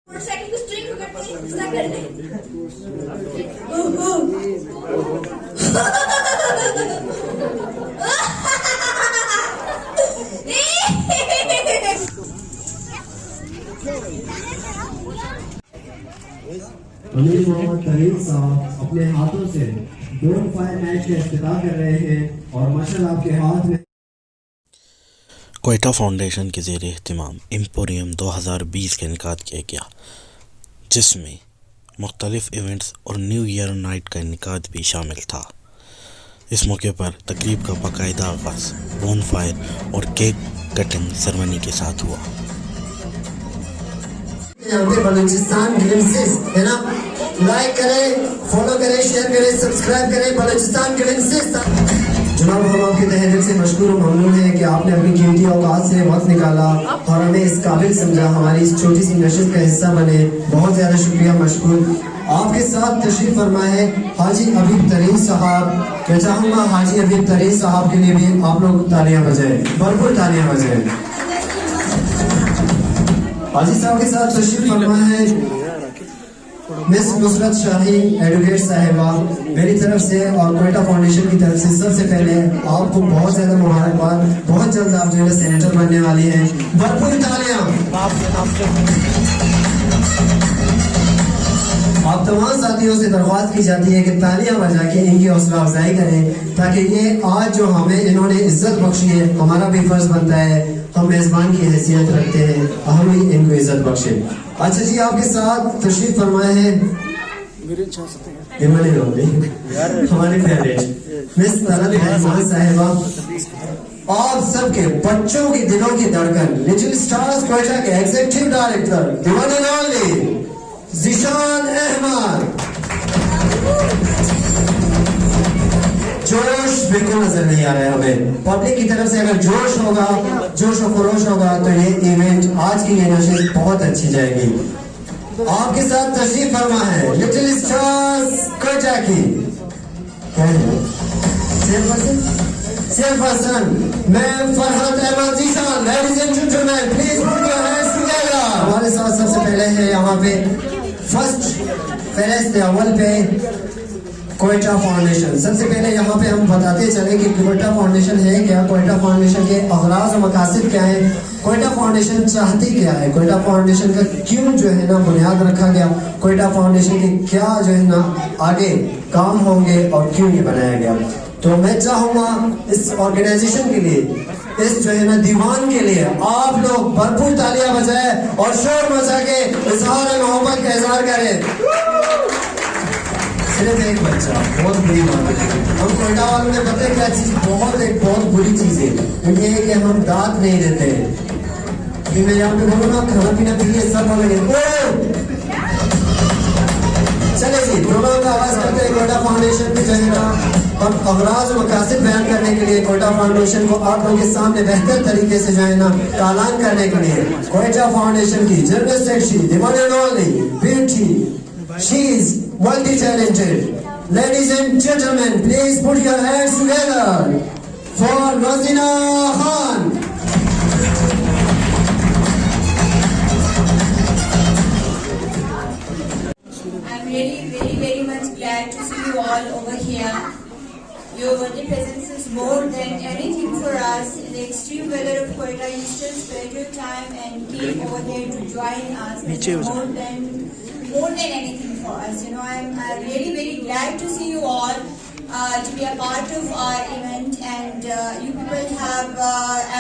Motorcycle की string पकड़ के गुस्सा कर ले। अमीर मोहम्मद तरीन साहब अपने हाथों से बोन फायर मैच का इफ्तिताह कर रहे हैं और माशाल्लाह आपके हाथ में क्वेटा फाउंडेशन के ज़ेर एहतमाम एम्पोरियम 2020 का इनेकाद किया गया, जिसमें मुख्तलिफ इवेंट्स और न्यू ईयर नाइट का इनेकाद भी शामिल था। इस मौके पर तकरीब का बाकायदा आगाज़ बोन फायर और केक कटिंग सेरेमनी के साथ हुआ। यहाँ पे बलूचिस्तान ग्लिम्सेस है ना, लाइक करें, फॉलो करें, शेयर करें, सब्सक्राइब करें बलूचिस्तान ग्लिम्सेस। जनाब हम आपके तहे दिल से मशकूर और ममनून हैं कि आपने अपनी कीमती औकात से वक्त निकाला और हमें इस काबिल समझा, हमारी इस छोटी सी नशिस्त का हिस्सा बने। बहुत ज़्यादा शुक्रिया, मशकूर। आपके साथ तशरीफ फरमा है हाजी अबीब तरीन साहब। मैं चाहूँगा हाजी अबीब तरीन साहब के लिए भी आप लोग तालियां बजाएं, भरपूर तालियां बजाएं। हाजी साहब के साथ तशरीफ फरमा है मिस नुसरत शाही एडवोकेट साहिबा। मेरी तरफ से और क्वेटा फाउंडेशन की तरफ से सबसे पहले आपको बहुत ज्यादा मुबारकबाद। बहुत जल्द आप जो है सेनेटर बनने वाली हैं, भरपूर तालियां। आप तमाम साथियों से दरख्वास्त की जाती है कि तालियां बजा के इनकी हौसला अफजाई करें, ताकि ये आज जो हमें इन्होंने इज्जत बख्शी है, हमारा भी फर्ज बनता है, हम मेजबान की हैसियत रखते हैं, हम ही इनको इज्जत बख्शे। अच्छा जी, आपके साथ तशरीफ फरमाए हैं हमारे फेवरेट मिस तलत रहमान साहिबा। आप सबके बच्चों के दिलों की धड़कन, लिटिल स्टार्स क्वेटा के एग्जीक्यूटिव डायरेक्टर दीवाने नाली जिशान अहमद। जोश बिल्कुल नजर नहीं आ रहा है हमें। पब्लिक की तरफ से अगर जोश होगा, जोश और खरोश होगा, तो ये इवेंट, आज की ये नशिस्त बहुत अच्छी जाएगी। आपके साथ तशरीफ फरमा है लिटिल स्टार्स क्वेटा की chairperson ma'am Farhat Ahmed Zeeshan. Ladies and gentleman, please put your hands together. हमारे साथ सबसे पहले है यहाँ पे फर्स्ट फहरिस्त अव्वल पे क्वेटा फाउंडेशन। सबसे पहले यहाँ पे हम बताते चले कि क्वेटा फाउंडेशन है क्या, क्वेटा फाउंडेशन के अगराज और मकासद क्या है, क्वेटा फाउंडेशन चाहती क्या है, क्वेटा फाउंडेशन का क्यों जो है ना बुनियाद रखा गया, क्वेटा फाउंडेशन के क्या जो है ना आगे काम होंगे और क्यों ये बनाया गया। तो मैं चाहूँगा इस ऑर्गेनाइजेशन के लिए, इस जो है ना दीवान के लिए आप लोग भरपूर तालियां बजाएं और शोर मचा के इजहार मोहब्बत का इजहार करें। सिर्फ एक बच्चा, बहुत बुरी बात है। हम कोयटा वालों ने पता है क्या चीज, बहुत बुरी चीज है, ये है कि हम दांत नहीं देते। अभी मैं यहाँ पे बोलूँगा खाना पीना पीलिए, सब बोलेंगे चले जी, दोनों का आवाज करते हैं। कोयटा फाउंडेशन पे जो है ना हम अगराज और मकासद बयान करने के लिए कोयटा फाउंडेशन को आप लोगों के सामने बेहतर तरीके से जो है ना ऐलान करने के लिए कोयटा फाउंडेशन की general secretary Deewani beauty, she is multi-talented. Ladies and gentlemen, please put your hands together for Razina Khan. I'm really very much glad to see you all over here. Your worthy presence is more than anything for us. In the extreme weather of Quetta, you still spared your time and came over here to join us. More than anything for us. You know, I'm really very glad to see you all, to be a part of our event, and you people have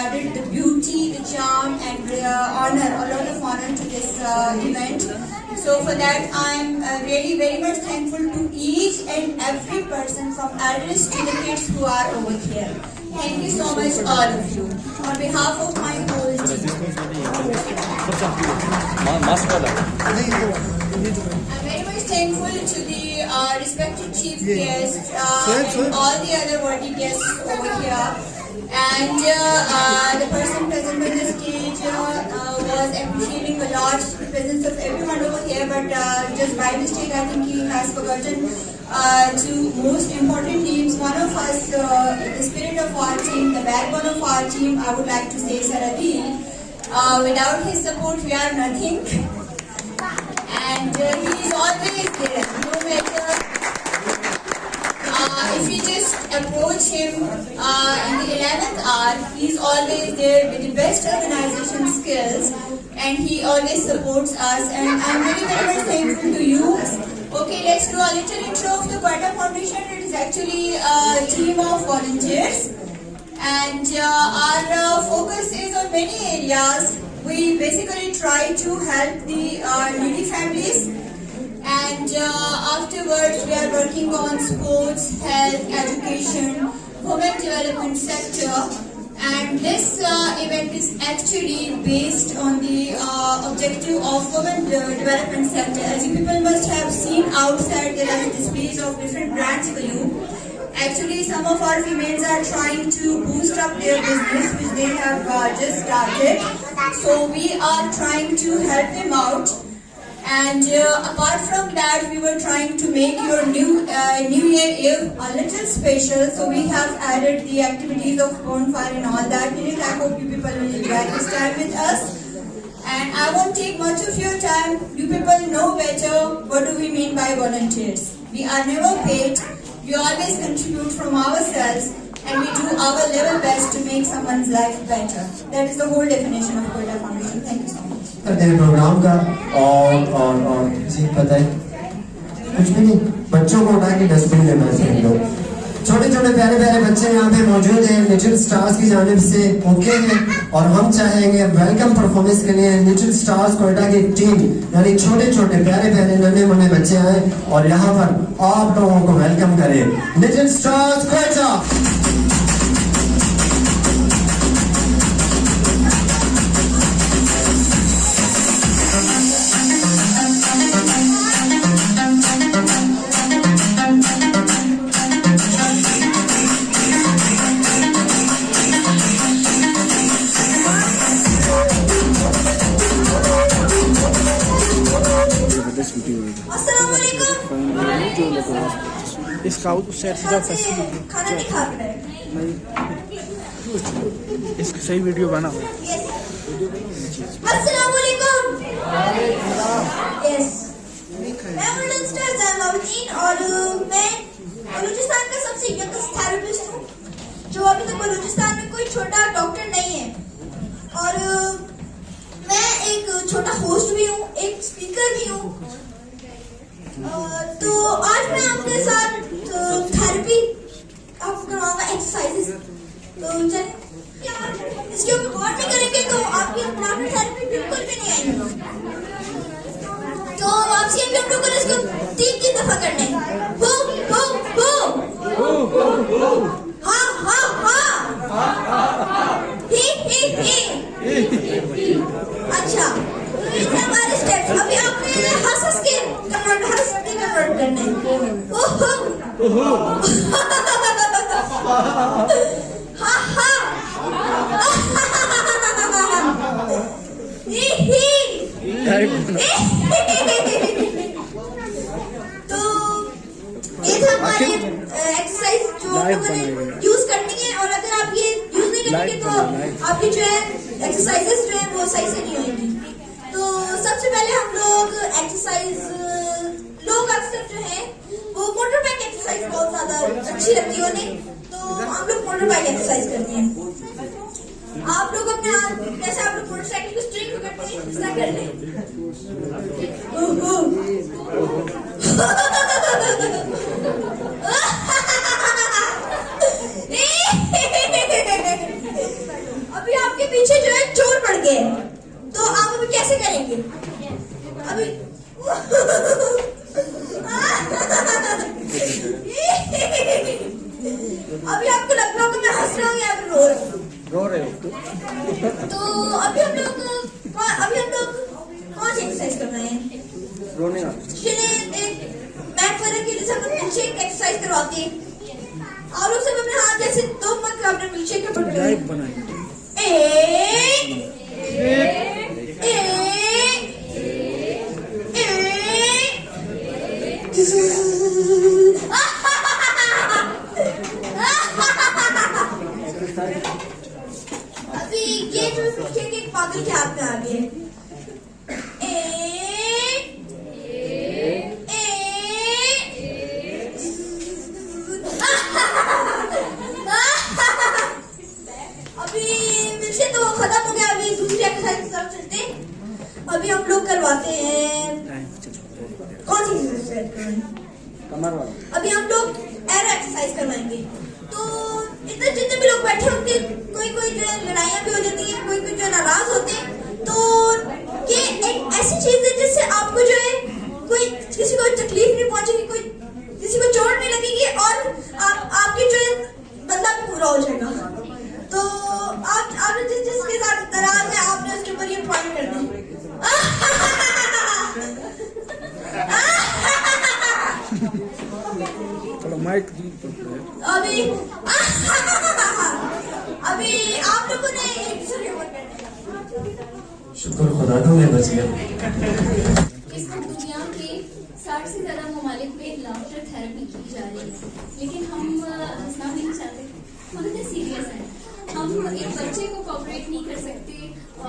added the beauty, the charm, and honor, a lot of honor to this event. So for that, I'm really very much thankful to each and every person, from elders to the kids who are over here. Thank you so much, all of you. On behalf of my whole team. I'm very much thankful to the respected chief guest and all the other worthy guests over here. And the person present on the stage was appreciating a lot the presence of everyone over here, but just by mistake I think he has forgotten two most important teams. One of us, the spirit of our team, the backbone of our team, I would like to say Sir Adil. Without his support we are nothing. he is always there. No matter if you just approach him in the 11th hour, he is always there with the best organization skills, and he always supports us. And I'm very much thankful to you. Okay, let's do a little intro of the Quetta Foundation. It is actually a team of volunteers, and our focus is on many areas. We basically try to help the needy families, and afterwards we are working on sports, health, education, women development sector. And this event is actually based on the objective of women development sector. As you people must have seen outside, there are displays of different brands for you. Actually, some of our females are trying to boost up their business, which they have just started. So we are trying to help them out. And apart from that, we were trying to make your New Year Eve a little special. So we have added the activities of bonfire and all that in it. I hope you people will enjoy this time with us. And I won't take much of your time. You people know better what do we mean by volunteers. We are never paid. We always contribute from ourselves, and we do our level best to make someone's life better. That is the whole definition of Quetta Foundation. Thank you so much. करते हैं programme का और जी पता है कुछ भी नहीं, बच्चों को उठा के डस्टबिन में मैं फेंक दो। छोटे छोटे प्यारे प्यारे बच्चे यहाँ पे मौजूद हैं लिटिल स्टार्स की जानिब से। ओके हैं, और हम चाहेंगे वेलकम परफॉर्मेंस के लिए लिटिल स्टार्स क्वेटा की टीम, यानी छोटे छोटे प्यारे प्यारे नन्हे मुन्ने बच्चे आए और यहाँ पर आप लोगों को वेलकम करें। Little stars Quetta. इसका सेट खाना नहीं खा रहे। इसकी सही वीडियो बना। अस्सलाम वालेकुम। यस, मैं लिटिल स्टार ज़ैनबाबुद्दीन और मैं बलूचिस्तान का सबसे यंगेस्ट थेरेपिस्ट हूँ, जो अभी तक बलूचिस्तान में कोई छोटा डॉक्टर नहीं है। और मैं एक छोटा होस्ट भी हूँ, एक स्पीकर भी हूँ। तो आज मैं आपके साथ थेरेपी आपको करवाऊंगा, एक्सरसाइजेस। तो इसके ऊपर गौर नहीं करेंगे तो आपकी अपनी थेरेपी बिल्कुल भी नहीं आएगी। तो आपसे हम लोग को इसको 3 दफा करना है। हो हो हो, हाँ हाँ हाँ, ही। अच्छा, तो ये थे हमारे स्टेप्स। अभी आपने हंस के कन्वर्ट करना है। ओहो, हाँ हाँ, तो ये था हमारे एक्सरसाइज जो आप लोगों ने यूज करनी है। और अगर आप ये यूज नहीं करेंगे तो आपकी जो है एक्सरसाइजेस जो है वो सही से नहीं होंगी। तो सबसे पहले हम लोग एक्सरसाइज, लोग अक्सर जो है वो मोटर बाइक एक्सरसाइज बहुत ज्यादा अच्छी लगती है उन्हें, तो हम लोग मोटर बाइक एक्सरसाइज करते हैं। आप लोग अपने जैसे आप लोग मोटरसाइकिल को स्ट्रिंग करते हैं, ऐसा कर लें। अभी आपके पीछे जो है चोर पड़ गए, तो आप अभी कैसे करेंगे? अभी अभी आपको लग रहा होगा मैं हंस रहा हूँ या फिर रो रहे हो। तो अभी हम लोग कौन सी एक्सरसाइज कर रहे हैं? रोने का। चलिए एक मैट फर्क के जैसे हम मिल्कशेक एक्सरसाइज करवाते हैं। आप लोग सब अपने हाथ जैसे 2 मत अपने मिल्कशेक के पकड़ लाइव बनाएंगे। अभी ये जो मिल्कशेक एक पागल के हाथ में आ गए। करते हैं, कौन सी एक्सरसाइज करवाएं? कमर वाला। अभी हम लोग एरो एक्सरसाइज करवाएंगे। तो इधर जितने भी लोग बैठे होंगे, कोई कोई जो है लड़ाइयाँ भी हो जाती हैं, कोई कोई जो है नाराज होते हैं। तो ये एक ऐसी चीज है जिससे आपको जो है कोई किसी को तकलीफ नहीं पहुंचेगी, कोई किसी को चोट नहीं लगेगी और आपकी जो है बंदा भी पूरा हो जाएगा। तो आप जिसके साथ नाराज है आपने उसके ऊपर ये पॉइंट कर दी। चलो माइक अभी आप लोगों ने एक दूसरे के ऊपर शुक्र खुदा को मैं बच गया। इस वक्त दुनिया के 60 से ज्यादा ममालिक में लाफ्टर थेरेपी की जा रही है, लेकिन हम हंसना भी नहीं चाहते, हम इतने सीरियस हैं। हम एक बच्चे को कॉपरेट नहीं कर सकते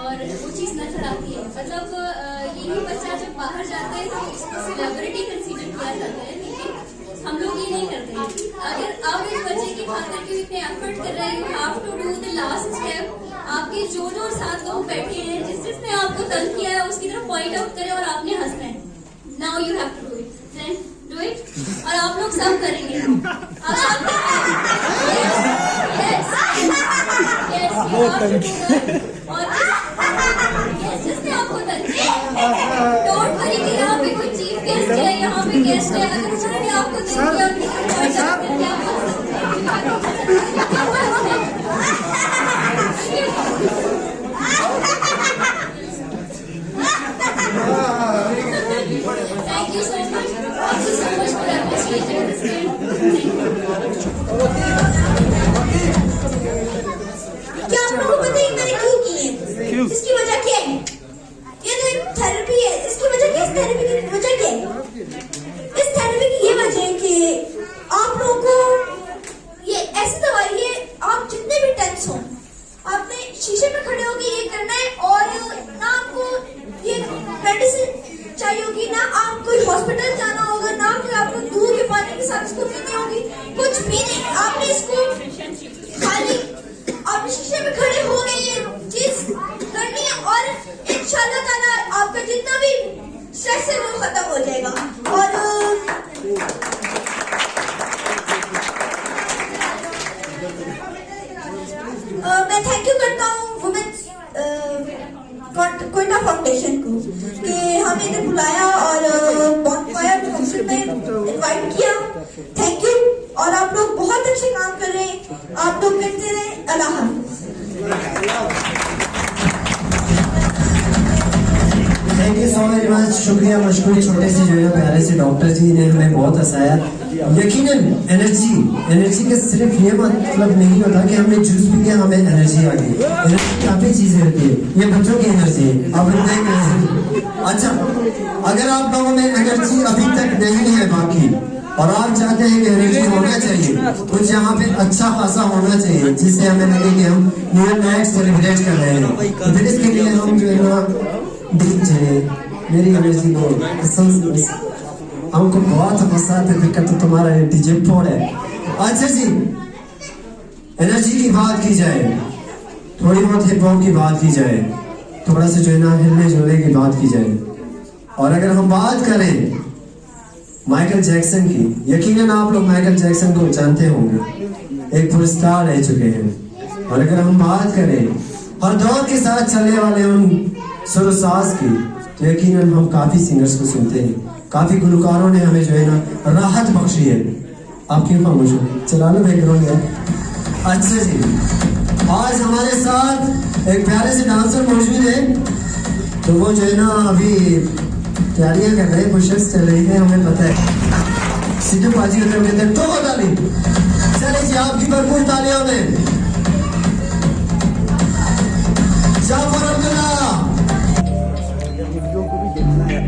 और वो चीज़ नजर आती है। मतलब यही बच्चा जब बाहर जाता है तो उसको सेलिब्रिटी कंसीडर किया जाता है, लेकिन हम लोग ये नहीं करते। अगर आप एक बच्चे की खातिर के इतने एफर्ट कर रहे हैं, you have to do the last step. आपके जो साथ लोग बैठे हैं, जिसने आपको तंग किया है उसकी तरफ पॉइंट आउट करें और आपने हंसना है। Now you have to do it, then do it. और आप लोग सब करेंगे, आप सब करेंगे। यस और जिसने आपको तंग किया, डोंट वरी कि यहाँ पे कोई चीफ गेस्ट है, यहाँ पे गेस्ट है, अगर उन्होंने भी आपको तंग किया उनकी तरफ पॉइंट आउट करके आप हंस सकते Thank you so much. Thank you so much for appreciating this game. क्या आप लोगों को पता है मैंने क्यों की है? इसकी वजह क्या है? ये तो एक थेरेपी है। इसकी वजह क्या है? इस थेरेपी की वजह क्या है? इस थेरेपी की ये वजह है कि आप लोगों को ये ऐसी दवाई है, आप जितने भी टेंस हो, आपने शीशे में खड़े होकर ये करना है और ना आपको ये मेडिसिन चाहिए होगी, ना आप कोई हॉस्पिटल जाना होगा, ना कि आपको दूध के पानी के साथ इसको पीनी होगी, कुछ भी नहीं। आपने इसको खाली आपने शीशे में खड़े हो गए ये चीज करनी है और इंशाल्लाह ताला आपका जितना भी स्ट्रेस है वो खत्म हो जाएगा। और मैं थैंक यू करता हूँ वुमेन्स कोयटा फाउंडेशन को कि हमें इधर बुलाया और बॉनफायर फंक्शन में इनवाइट किया। Thank you. और आप लोग बहुत अच्छे काम कर रहे हैं, आप लोग करते रहे। अल्लाह हाफ़िज़। Thank you so very much. शुक्रिया मशकूर छोटे से जो है प्यारे से डॉक्टर जी ने हमें बहुत हंसाया। यकीनन एनर्जी का सिर्फ ये मतलब नहीं होता कि हमने जूस पी के हमें एनर्जी आ गई। एनर्जी काफी चीजें होती है, ये बच्चों की एनर्जी है, अब एनर्जी। अच्छा, अगर आप लोगों में एनर्जी अभी तक नहीं है बाकी और आप चाहते हैं कि एनर्जी होना चाहिए, कुछ यहाँ पे अच्छा खासा होना चाहिए जिससे हमें लगे कि हम न्यू नाइट सेलिब्रेट कर रहे हैं, तो फिर इसके लिए हम जो है ना मेरी एनर्जी को हमको बहुत पसंद है। दिक्कत तो तुम्हारा डीजे फोड़ है। अच्छा जी, एनर्जी की बात की जाए, थोड़ी बहुत हिप हॉप की बात की जाए, थोड़ा सा जो है ना हिलने जुलने की बात की जाए, और अगर हम बात करें माइकल जैक्सन की, यकीनन आप लोग माइकल जैक्सन को जानते होंगे, एक पुरस्कार रह चुके हैं। और अगर हम बात करें हर दौर के साथ चलने वाले उन सुरसाज की, तो यकीनन हम काफी सिंगर्स को सुनते हैं, काफी गुलकारों ने हमें जो है ना राहत बख्शी है। आप क्यों खामोश हो? चला लो बैकग्राउंड है। अच्छा जी, आज हमारे साथ एक प्यारे से डांसर मौजूद है, तो वो जो है ना अभी तैयारियां कर रहे हैं, पुशअप्स चल रही है, हमें पता है। सिद्धू पाजी उधर कहते हैं तो ताली। चले जी, आपकी भरपूर तालियों में जाफर अब्दुल्ला। वीडियो को भी देखना है।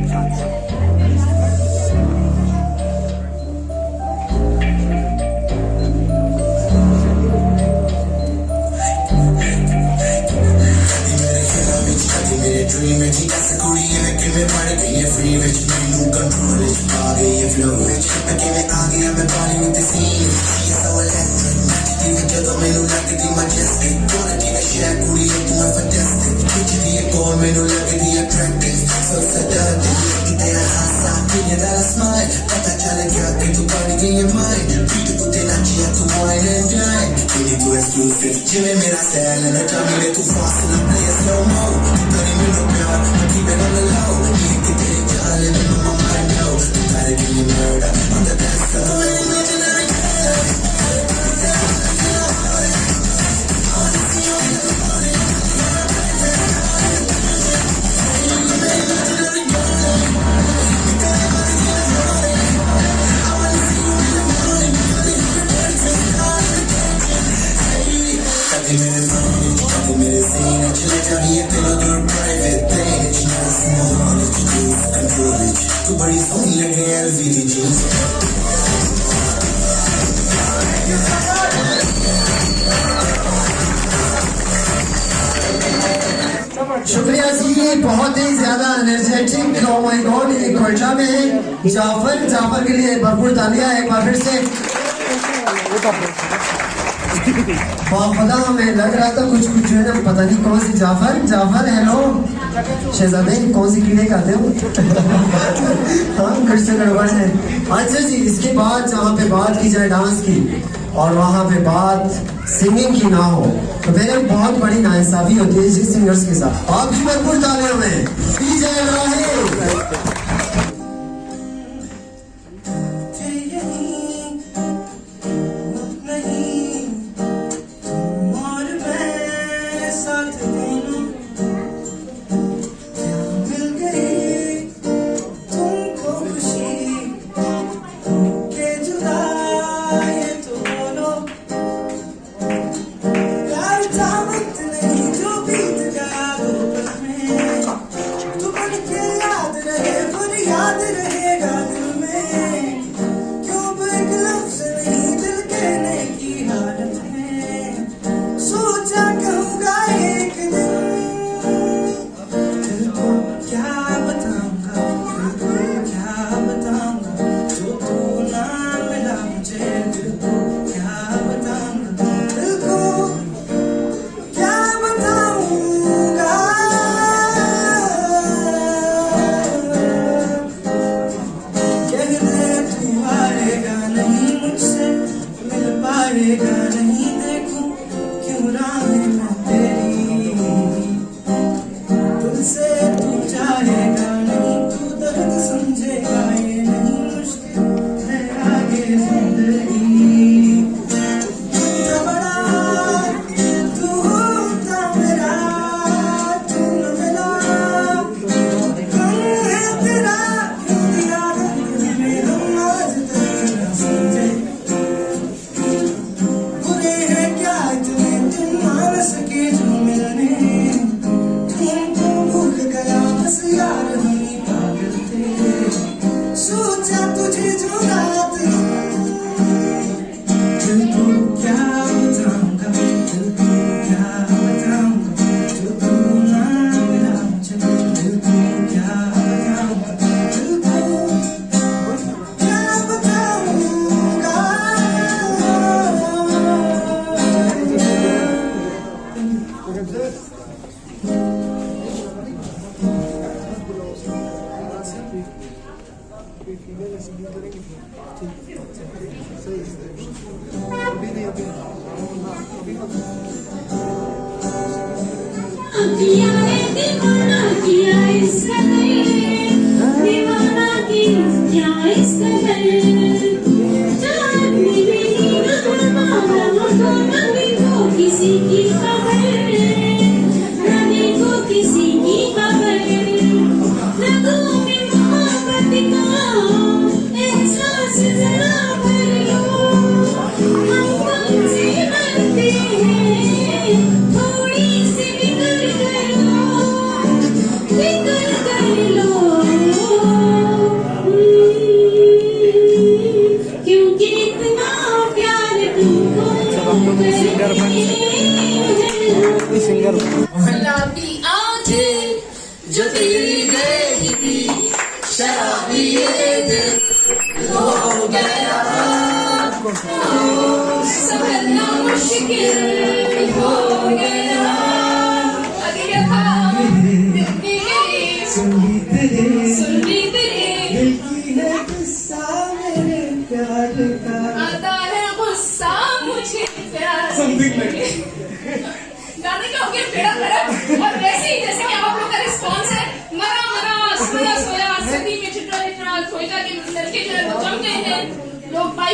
dream and she got the booty and I give it money to you free rich man who control it body you flow rich I give it all I'm a body with the scene she's so electric even juggle me no like it majestic gonna give a shit booty you do fantastic picture the gold me no like it attractive so seductive continue that I smile पता चले क्या कि तू पड़ गई है mine पीठ कुत्ते नाचिया तू wine and dine तेरी तू exclusive जिਵੇਂ मेरा style है कभी में तू fast and I play it slow mo तू करी मेरा प्यार I keep it on the low ये कि तेरे जाल में my mind know तू gotta give me murder on the dance floor imaginary मेरे सीने चले जाइए तेरा दूर प्राइवेट प्लेन स्मॉल कंट्रोल तू बड़ी सोनी लगे एलवीडी जींस शुक्रिया जी, बहुत ही ज्यादा एनर्जेटिक। ओह माय गॉड, ये क्वेटा में है जाफर के लिए भरपूर तालियां एक बार फिर से। खुदा हमें लग रहा था कुछ जो है ना, पता नहीं कौन सी जाफर हेलो शहजादे, कौन सी कीड़े खाते हो? हाँ कुछ तो गड़बड़ है। अच्छा जी, इसके बाद जहाँ पे बात की जाए डांस की और वहाँ पे बात सिंगिंग की ना हो तो फिर बहुत बड़ी नाइंसाफी होती है जी सिंगर्स के साथ। आपकी भरपूर तालियों में डीजे राहिल।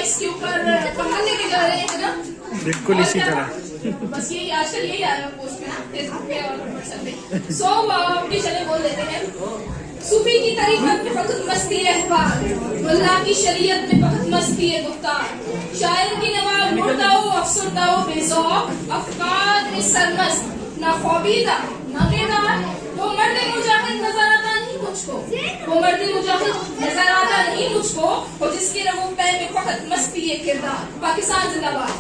इसके ऊपर पंखा लेके जा रहे हैं ना। बिल्कुल इसी तरह। बस यही आजकल यही आ रहा है पोस्ट में ना, फेसबुक पे और व्हाट्सएप पे। सो अपनी चले बोल देते हैं। सूफी की तरीकत में फकत मस्ती रहबार, मुल्ला की शरीयत में फकत मस्ती है गुफ्तार, शायर की नवाब मुर्दा हो अफसरदा हो बेज़ौक, अफकार में सरमस्त ना ख्वाबीदा ना बेदार, वो मर्द मुजाहिद नजर आता नहीं मुझको, वो मर्द मुजाहिद नजर आता नहीं मुझको, और जिसके रवों पे में फकत मस्ती है किरदार। पाकिस्तान जिंदाबाद।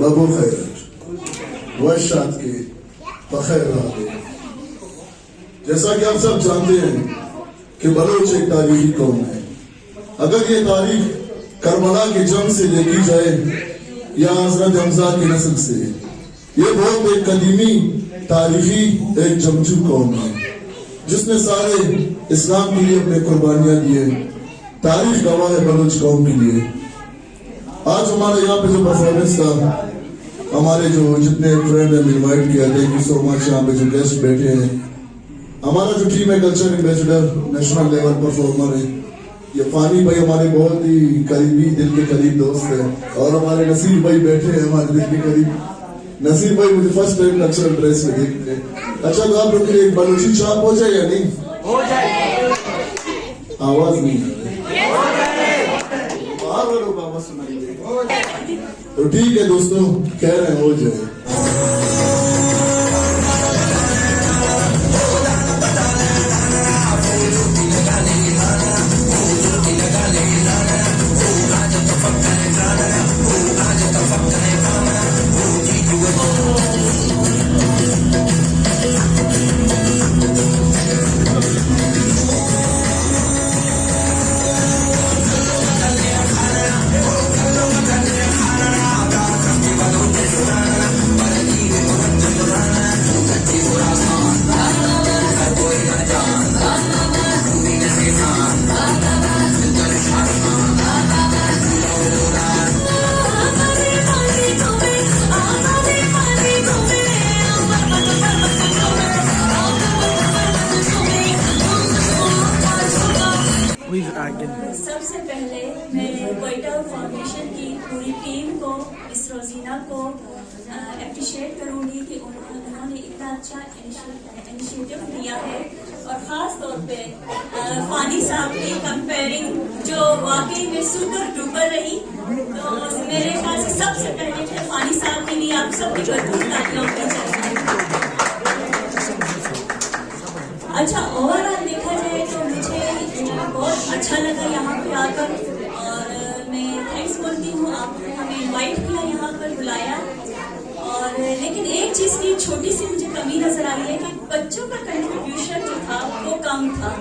बबू खैर वशात के बखैर रहे। जैसा कि आप सब जानते हैं कि बलोच एक तारीखी कौम है। अगर ये तारीख करबला के जंग से देखी जाए या हजरत हमजा की नस्ल से, ये बहुत एक कदीमी तारीखी एक जमजू कौम है जिसने सारे इस्लाम के लिए अपने कुर्बानियां दिए। तारीख गवाह है बलोच कौम के लिए। आज हमारे यहाँ पे जो परफॉर्मेंस था, हमारे जो जितने फ्रेंड हैं इनवाइट किया, थैंक यू सो मच। यहाँ पे जो गेस्ट बैठे हैं, हमारा जो टीम है culture ambassador national level performer है, ये फानी भाई हमारे बहुत ही करीबी दिल के करीब दोस्त है, और हमारे नसीर भाई बैठे हैं हमारे दिल के करीब। नसीर भाई मुझे फर्स्ट टाइम कल्चरल ड्रेस में देखते हैं। अच्छा, तो आप लोग के लिए एक बलोची छाप हो जाए या नहीं? हो जाए। आवाज नहीं आ रही, बाबा सुनाइए। तो ठीक है दोस्तों, कह रहे हैं हो जाए। मिस रोजीना को अप्रिशिएट करूँगी कि उन्होंने इतना अच्छा इनिशिएटिव लिया है, और ख़ास तौर पे फानी साहब की कंपेयरिंग जो वाकई में सुपर डुपर रही। तो मेरे ख्याल से सबसे पहले फानी साहब के लिए आप सबकी भरपूर तालियां होनी चाहिए। अच्छा, ओवरऑल देखा जाए तो मुझे बहुत अच्छा लगा यहाँ पे आकर, और मैं थैंक्स बोलती हूँ आपने हमें इनवाइट किया, यहाँ पर बुलाया। और लेकिन एक चीज़ की छोटी सी मुझे कमी नजर आई है कि बच्चों का कंट्रीब्यूशन जो था वो कम था,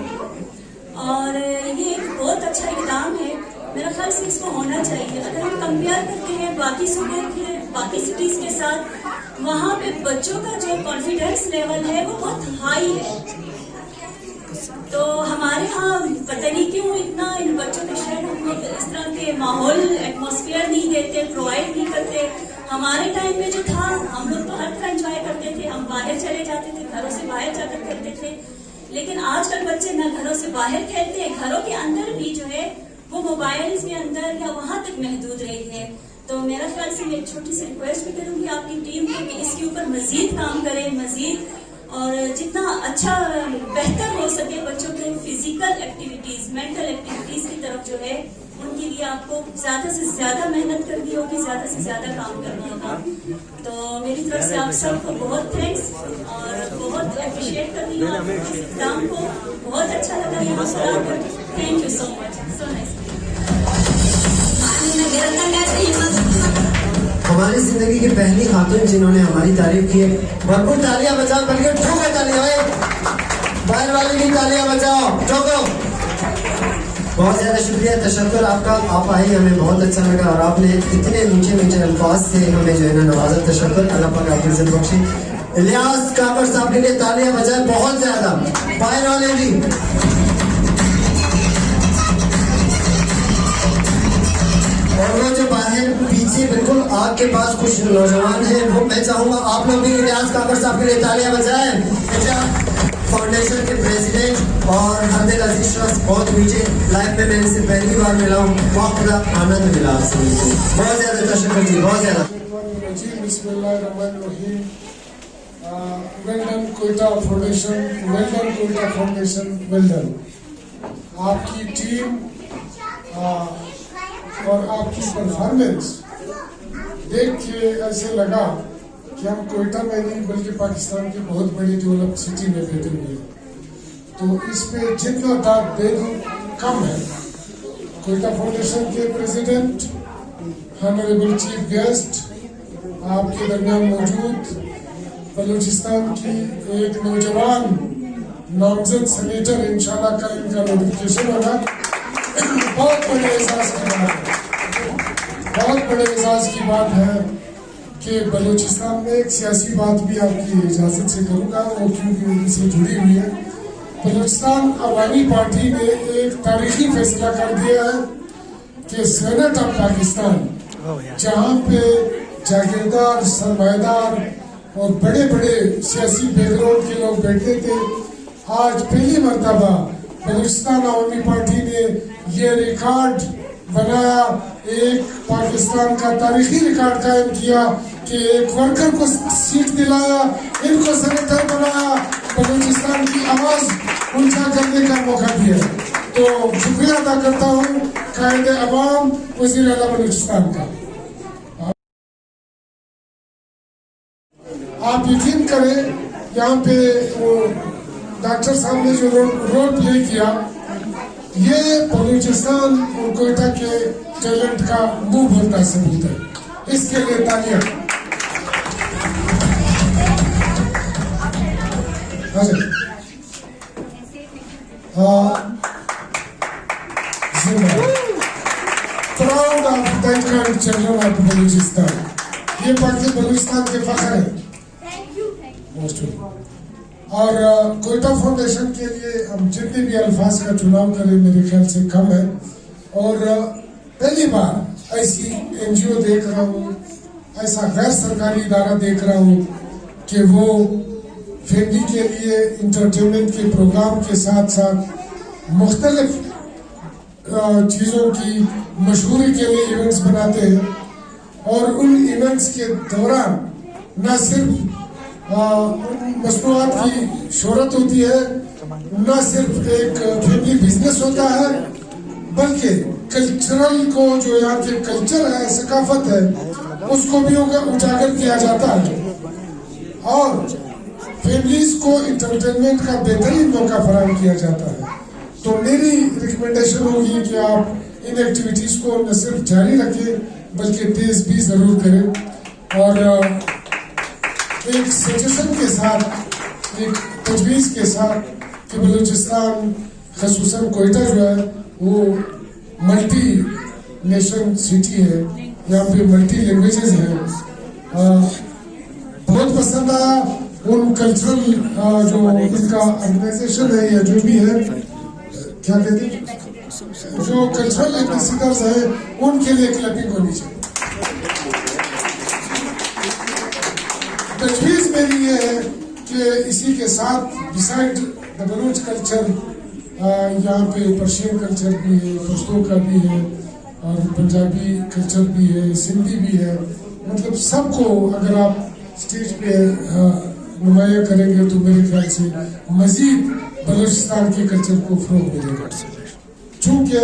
और ये एक बहुत अच्छा इकदाम है। मेरा ख्याल से इसको होना चाहिए। अगर हम कंपेयर करते हैं बाकी सूबों के, बाकी सिटीज के साथ, वहाँ पे बच्चों का जो कॉन्फिडेंस लेवल है वो बहुत हाई है। तो हमारे यहाँ पता नहीं क्यों इतना इन बच्चों के शायद हम लोग इस तरह के माहौल एटमॉस्फेयर नहीं देते, प्रोवाइड नहीं करते। हमारे टाइम में जो था हम लोग तो हर तरह एंजॉय करते थे, हम बाहर चले जाते थे, घरों से बाहर जाकर खेलते थे। लेकिन आजकल बच्चे न घरों से बाहर खेलते हैं, घरों के अंदर भी जो है वो मोबाइल्स के अंदर या वहां तक महदूद रही है। तो मेरा ख्याल से मैं एक छोटी सी रिक्वेस्ट भी करूंगी आपकी टीम को कि इसके ऊपर मजीद काम करें, मजीद, और जितना अच्छा बेहतर हो सके बच्चों के फिजिकल एक्टिविटीज, मेंटल एक्टिविटीज की तरफ जो है उनके लिए आपको ज्यादा से ज्यादा मेहनत करनी होगी, ज्यादा से ज्यादा काम करना होगा। तो मेरी तरफ से आप सबको बहुत थैंक्स, और बहुत अप्रिशिएट करती हूँ आपके इस इक़दाम को। बहुत अच्छा लगा यहाँ पर आकर। Thank you so much, so nice. हमारी जिंदगी की पहली खातून जिन्होंने हमारी तारीफ की है, भरपूर तालियां बजाओ, बल्कि ठोको तालियां, बाहर वाले की तालियां बजाओ, ठोको। बहुत ज्यादा शुक्रिया, तशक्कुर आपका, आप आए, हमें बहुत अच्छा लगा, और आपने इतने मीठे मीठे अल्फाज से हमें जो है ना नवाजा। तशक्कुर, अल्लाह पाक आपकी इज्जत बख्शे। इलियास काकर साहब के लिए तालियां बजाए बहुत ज्यादा, बाहर वाले भी। और वो जो बाहर पीछे बिल्कुल आग के पास कुछ नौजवान हैं, वो मैं चाहूंगा आप लोग भी इलियास काकर साहब के लिए तालियां बजाएं। फाउंडेशन के प्रेसिडेंट और हरदिल अजीज ट्रस्ट, बहुत मीठे, लाइफ में मैं इनसे पहली बार मिला हूँ, बहुत बड़ा आनंद मिला आपसे मिलकर, बहुत ज्यादा तशक्कुर जी, बहुत ज्यादा। Well done Quetta foundation, well done Quetta foundation, well done. आपकी टीम और आपकी परफॉर्मेंस देख के ऐसे लगा कि हम कोयटा में नहीं बल्कि पाकिस्तान की बहुत बड़ी डेवलप सिटी में बैठे हुए हैं। तो इस पे जितना दाद दे दूं कम है। कोयटा फाउंडेशन के प्रेसिडेंट, ऑनरेबल चीफ गेस्ट आपके दरमियान मौजूद, बलूचिस्तान की एक नौजवान नामजद सेनेटर, इंशाल्लाह कल इनका नोटिफिकेशन होगा। बहुत बड़े एहसास की बात है, बहुत बड़े एहसास की बात है कि बलूचिस्तान में एक सियासी बात भी आपकी इजाज़त से करूँगा, वो क्योंकि उनसे जुड़ी हुई है। बलूचिस्तान अवामी पार्टी ने एक तारीखी फैसला कर दिया है कि सेनेट ऑफ पाकिस्तान, जहाँ पे जागीरदार, सरमाएदार और बड़े बड़े सियासी बैकग्राउंड के लोग बैठते थे, आज पहली मर्तबा बलूचिस्तान अवामी पार्टी ने ये रिकॉर्ड बनाया, एक पाकिस्तान का तारीखी रिकॉर्ड कायम किया कि एक वर्कर को सीट दिलाया, इनको सेनेटर बनाया, बलूचिस्तान की आवाज ऊंचा करने का मौका दिया। तो शुक्रिया अदा करता हूँ कायद अवाम वज़ीर आला बलूचिस्तान का। आप यकीन करें, यहाँ पे वो डॉक्टर साहब ने जो रोल प्ले किया, ये बलूचिस्तान और कोयटा के टैलेंट का मुंह बोलता सबूत है। इसके लिए तालियां। Proud of that kind children of Balochistan. ये पाकिस्तान बलूचिस्तान के फख्र है। और कोयटा फाउंडेशन के लिए हम जितने भी अल्फाज का चुनाव करें मेरे ख्याल से कम है। और पहली बार ऐसी एनजीओ देख रहा हूँ, ऐसा गैर सरकारी इदारा देख रहा हूँ कि वो फैमिली के लिए इंटरटेनमेंट के प्रोग्राम के साथ साथ मुख्तलिफ चीज़ों की मशहूरी के लिए इवेंट्स बनाते हैं। और उन इवेंट्स के दौरान न सिर्फ मसनूआत की शोहरत होती है, न सिर्फ एक फैमिली बिजनेस होता है, बल्कि कल्चरल को जो यहाँ के कल्चर है, सकाफत है, उसको भी उजागर किया जाता है और फैमिलीज को इंटरटेनमेंट का बेहतरीन मौका फराहम किया जाता है। तो मेरी रिकमेंडेशन होगी कि आप इन एक्टिविटीज को न सिर्फ जारी रखें बल्कि तेज भी जरूर करें और एक सजेशन के साथ, एक तजवीज़ के साथ कि बलूचिस्तान खसूसन कोयटा जो है वो मल्टी नेशन सिटी है, यहाँ पे मल्टी लैंग्वेजेस हैं। बहुत पसंद आया उन कल्चरल जो इनका ऑर्गेनाइजेशन है या जो भी है, क्या कहते हैं, जो कल्चरल एम्बेसडर्स है उनके लिए क्लबिंग होनी चाहिए। तजवीज़ मेरी ये है कि इसी के साथ बिसाइड द बलूच कल्चर यहाँ पे पर्शियन कल्चर भी है, पश्तो का भी है और पंजाबी कल्चर भी है, सिंधी भी है, मतलब सबको अगर आप स्टेज पे नुमाया करेंगे तो मेरे ख्याल से मजीद बलूचिस्तान के कल्चर को फरोग मिलेगा। चूँकि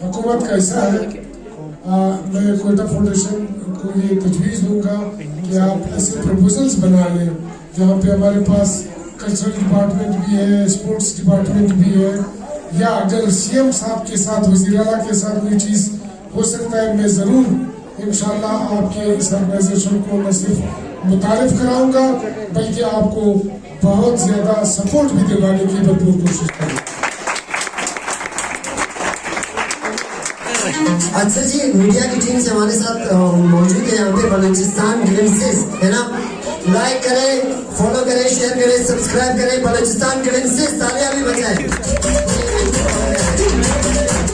हुकूमत का हिस्सा है, मैं कोयटा फाउंडेशन को ये तजवीज़ दूंगा कि आप ऐसे प्रपोजल्स बना लें जहाँ पे हमारे पास कल्चरल डिपार्टमेंट भी है, स्पोर्ट्स डिपार्टमेंट भी है, या अगर सीएम साहब के साथ, वज़ीर आला के साथ कोई चीज़ हो सकता है, मैं ज़रूर इंशाल्लाह आपके इस ऑर्गेनाइजेशन को न सिर्फ मुतारिफ कराऊंगा बल्कि आपको बहुत ज़्यादा सपोर्ट भी दिलवाने की भरपूर कोशिश करूँगा। अच्छा जी, मीडिया की टीम से हमारे साथ मौजूद है यहाँ पे बलूचिस्तान ग्लिम्सेस, है ना? लाइक करें, फॉलो करें, शेयर करें, सब्सक्राइब करें, बलूचिस्तान ग्लिम्सेस, तालियां भी बजाएं।